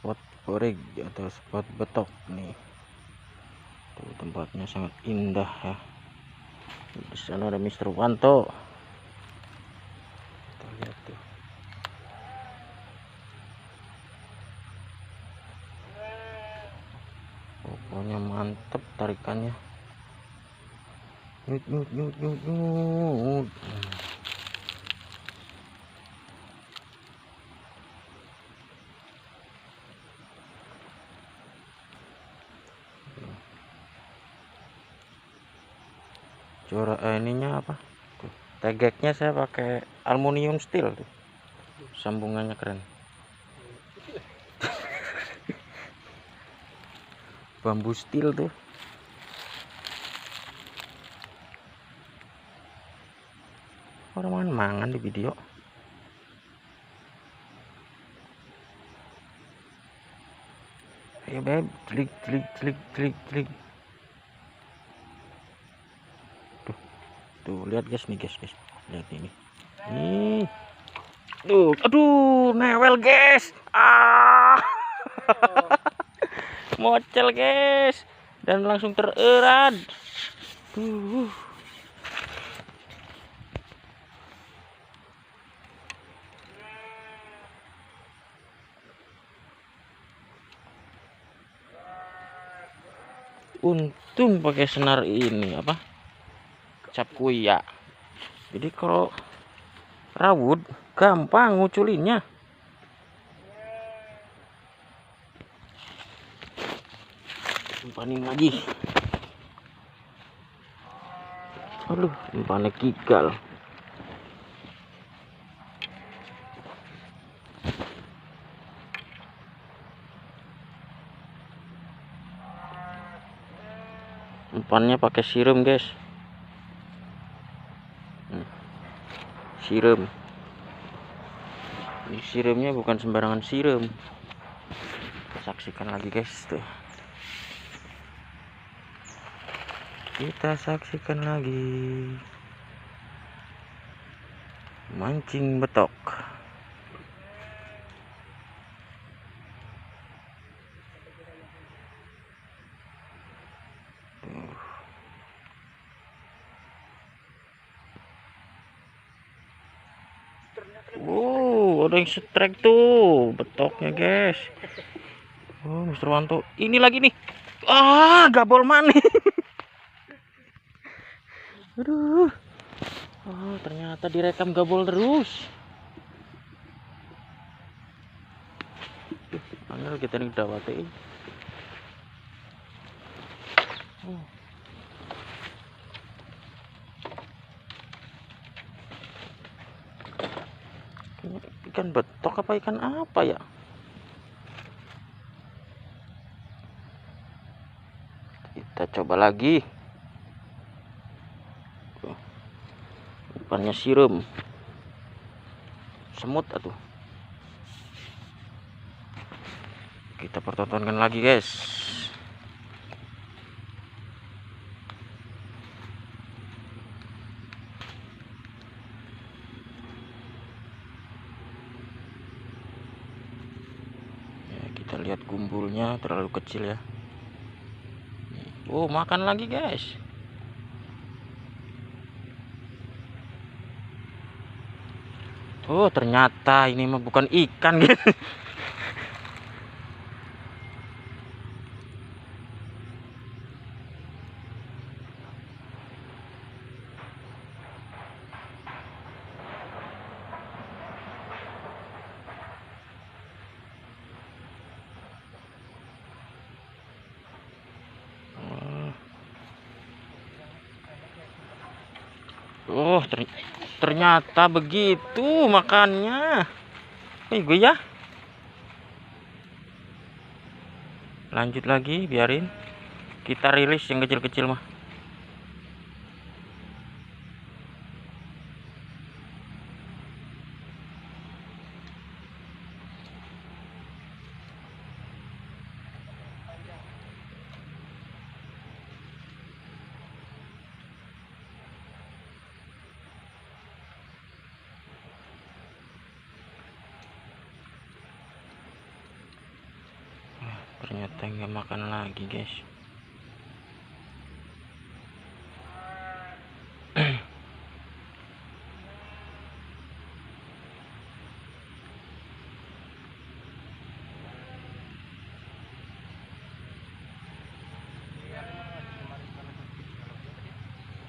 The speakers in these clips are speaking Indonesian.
spot forage atau spot betok nih. Tuh, tempatnya sangat indah ya. Di sana ada Mr. Wanto. Kita lihat tuh. Pokoknya mantep tarikannya. Nyut. Corak ininya apa tuh, tegeknya saya pakai aluminium steel tuh, sambungannya keren. Bambu steel tuh. Orang mangan di video. Ayo beb, klik. Tuh lihat guys nih guys, lihat ini. Tuh, aduh, newel guys. Mocel guys, dan langsung tererat. Untung pakai senar ini apa? Cap kuya. Jadi kalau rawut gampang nguculinnya. Simpanin lagi. Aduh, umpannya kigal. Umpannya pakai sirum guys. Sirum. Ini sirumnya bukan sembarangan sirum. Saksikan lagi guys tuh. Kita saksikan lagi mancing betok. Ada yang strike tuh betoknya guys. Oh, Mr. Wanto ini lagi nih. Gabol manis. Aduh. Oh, ternyata direkam gabol terus. Angel kita nih dawatin. Ikan betok apa ikan apa ya? Kita coba lagi. Umpannya sirum. Semut atuh. Kita pertontonkan lagi guys. Kita lihat gumbulnya terlalu kecil ya. Oh, makan lagi guys. Oh, ternyata ini mah bukan ikan gitu. Oh, ternyata begitu makannya. Gue ya. Lanjut lagi, biarin. Kita rilis yang kecil-kecil mah. ternyata nggak makan lagi guys.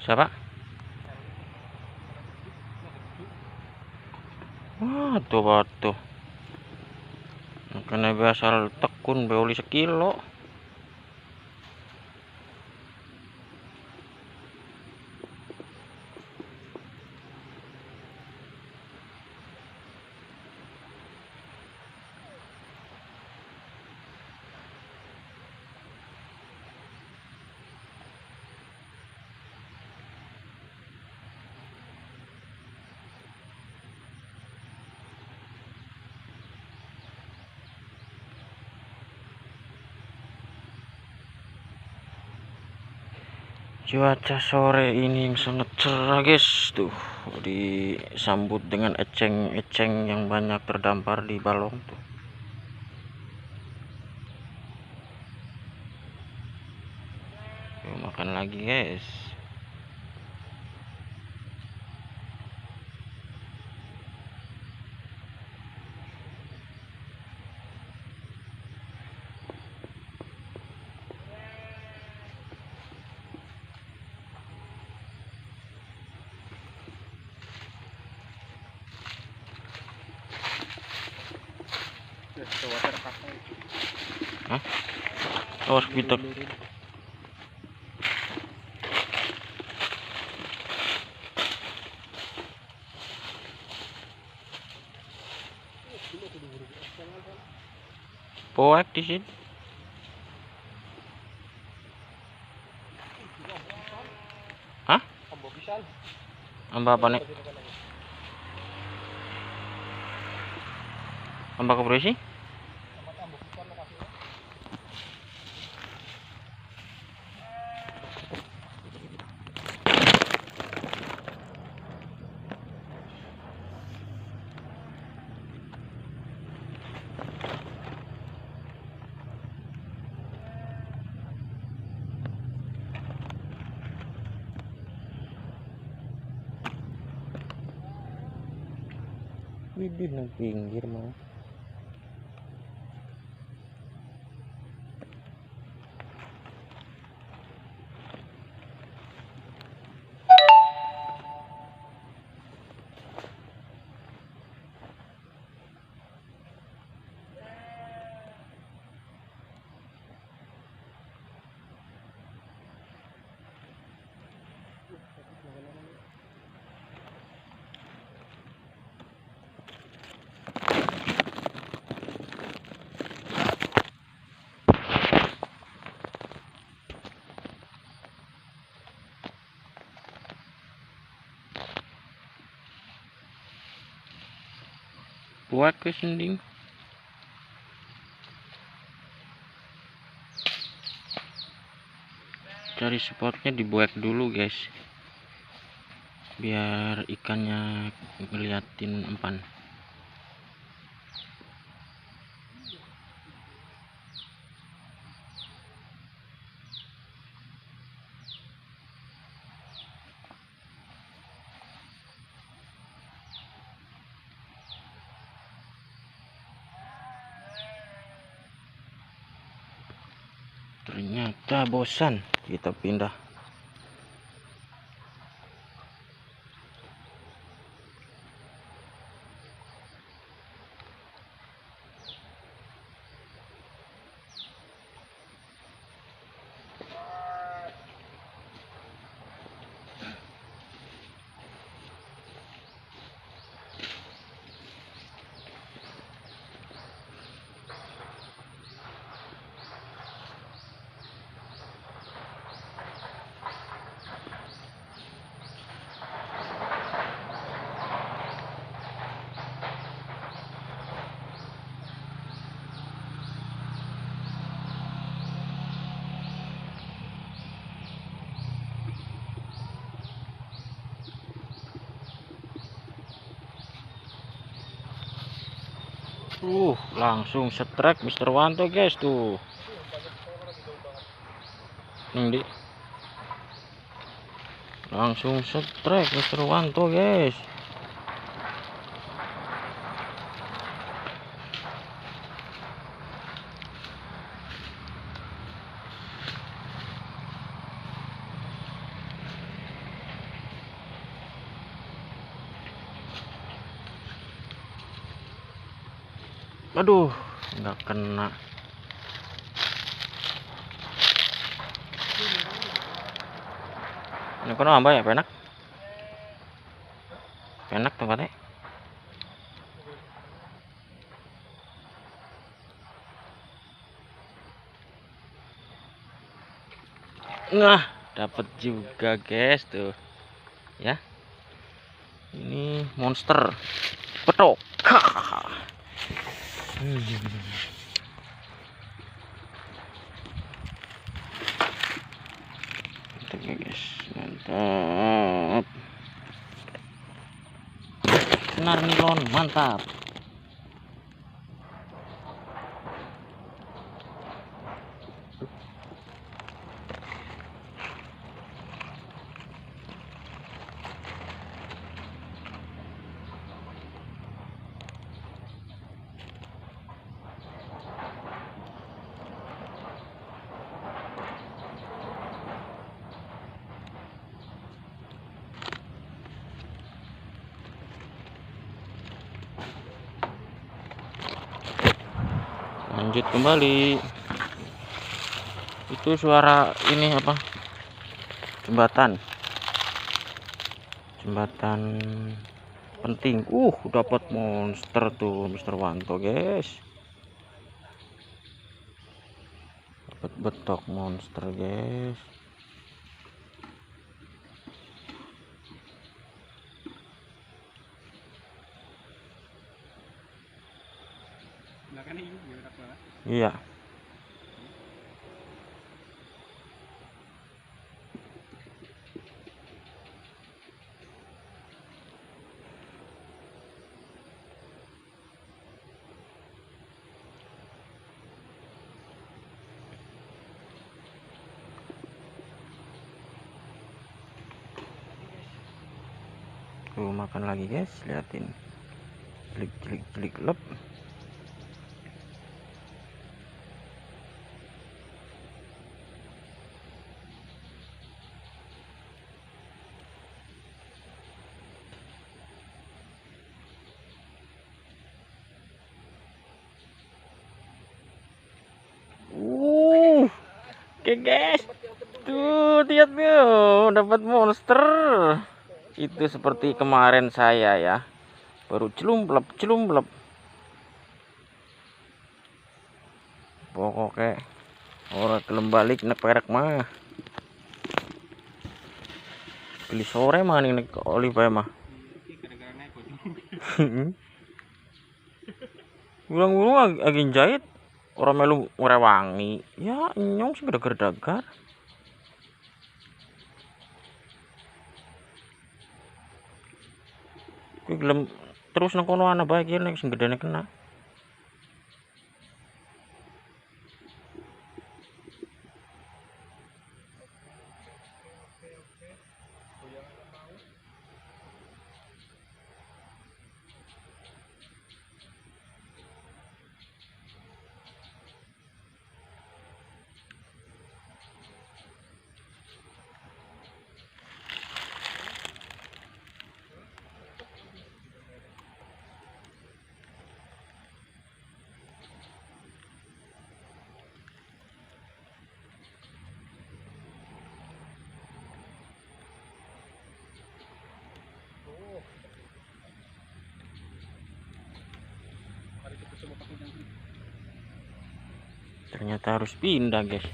Siapa? Wah, tuh batu. Kena biasa tekun beli sekilo. Cuaca sore ini sangat cerah guys, tuh disambut dengan eceng-eceng yang banyak terdampar di balong tuh. Yuk, makan lagi guys. Hah? Oh, sekitar. Poek di sini. Hah? Amba apa nih? Amba ke berisi? Widih nang pinggir mau. Poek ke sending. Cari spotnya dibuek dulu guys, biar ikannya ngeliatin umpan. Ternyata bosan, kita pindah. Langsung strike Mr. Wanto guys tuh. Di langsung strike Mr. Wanto guys. Aduh, nggak kena. Ini kono ambah ya, penak. Penak tempatnya. Nah, dapat juga guys tuh. Ya. Ini monster. Petok. Mantap guys, mantap. Senar nilon, mantap. Lanjut kembali. Itu suara ini apa? Jembatan penting. Dapat monster tuh Mr. Wanto guys. Dapat betok monster guys. Iya. Tuh makan lagi guys, liatin. Klik lep. Oke guys, tuh lihat tuh, dapat monster. Itu seperti kemarin saya ya, baru celumplep. Pokoknya orang gelem balik nek perak mah. Beli sore mah nek oli bae mah. Ulang lagi jahit orang melu ngrewangi. Ya nyong sing dagar-dagar. Kuwi gelem terus nang kono ana bae iki nek sing gedene kena. Ternyata harus pindah guys.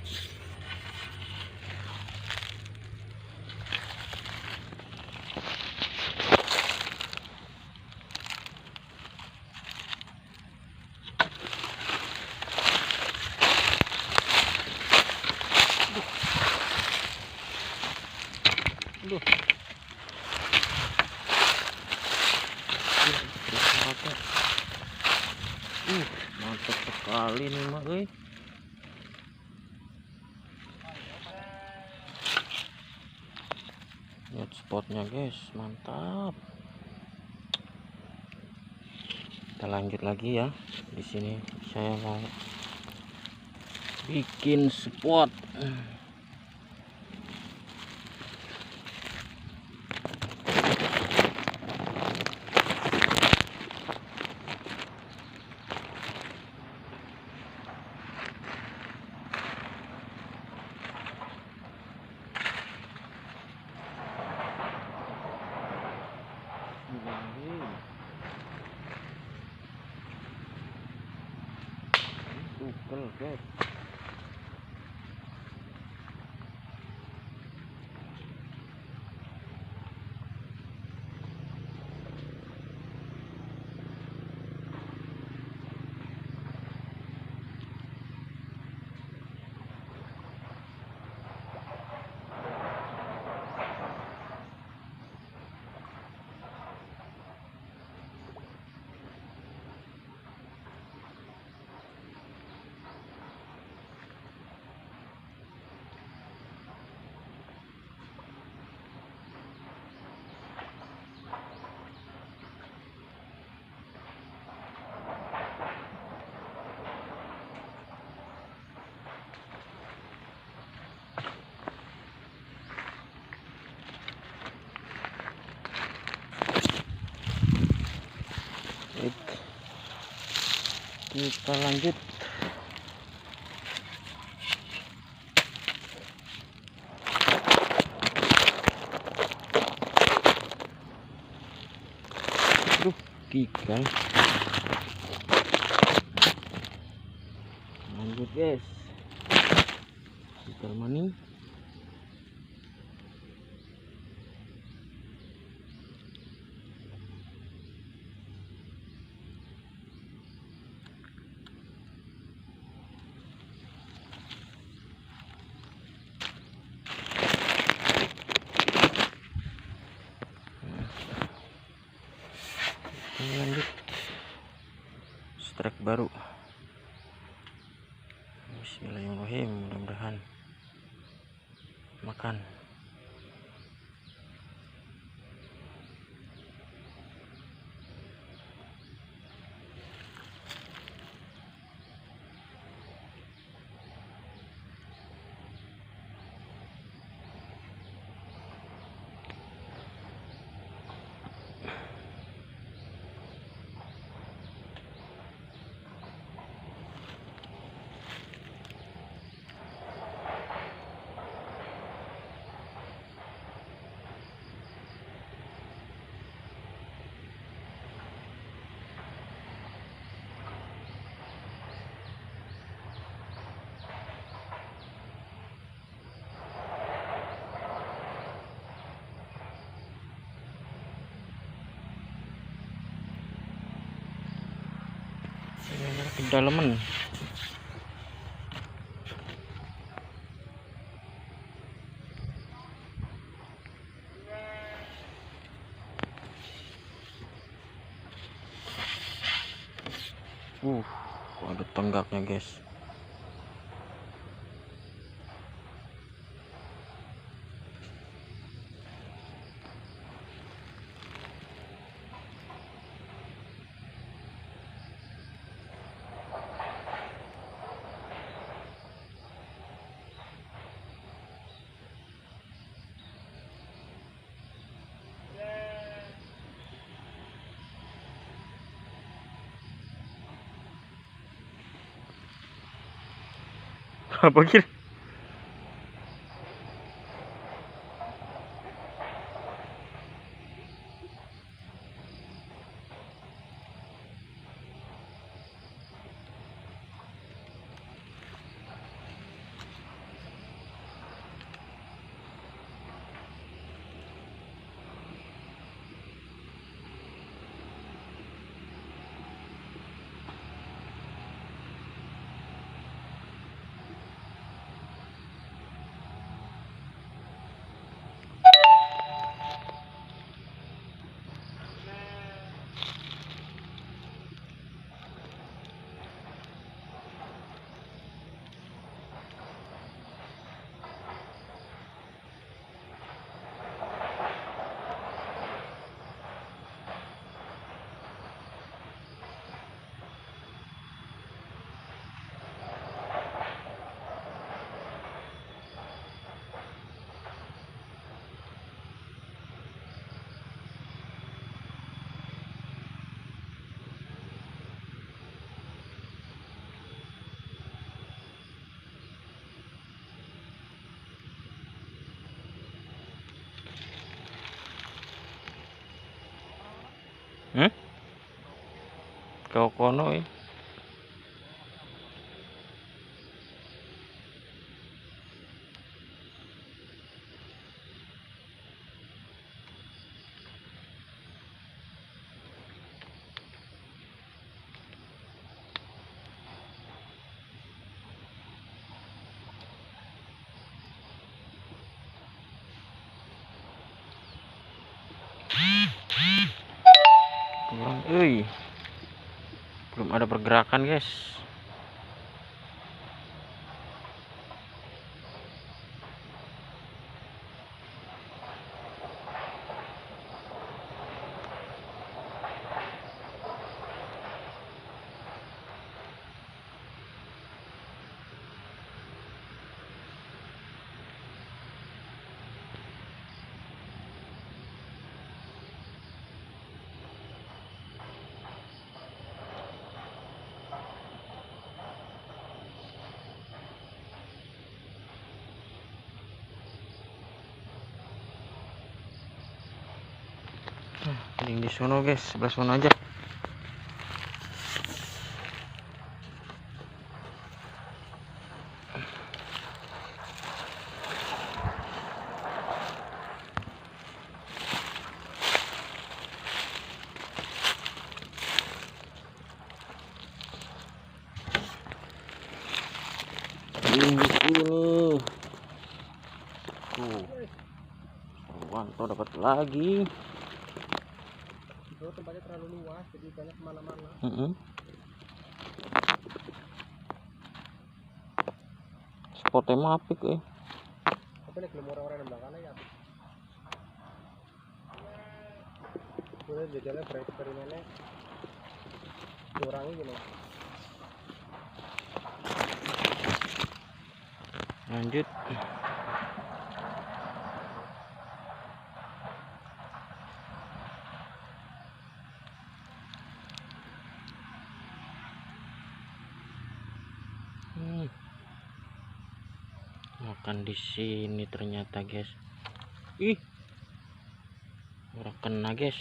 Mantap sekali nih mak. spotnya guys, mantap. Kita lanjut lagi ya. Di sini saya mau bikin spot. Tukel guys. Kita lanjut. Aduh, gigal. Lanjut guys. Gigal maning. Lanjut strike baru. Bismillahirrahmanirrahim, mudah-mudahan makan. Kedalaman. Ada tenggaknya guys. Apa kira? kau kono kurang, belum ada pergerakan guys. Ini di sono guys, sebelah sono aja. Ini tuh Wanto dapat lagi. Itu tempatnya terlalu luas, jadi banyak kemana-mana. Spotnya mah apik Tapi nek belum orang-orang yang belakangnya ya apik. Boleh jajalnya bereksperimennya diurangi gini. Lanjut. Makan di sini ternyata guys. Ora kena guys.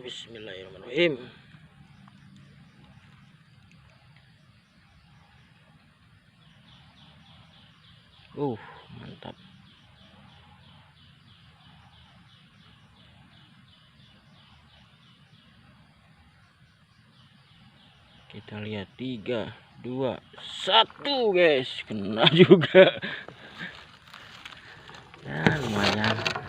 Bismillahirrahmanirrahim. Mantap. Kita lihat 3, 2, 1 guys, kena juga. Ya lumayan.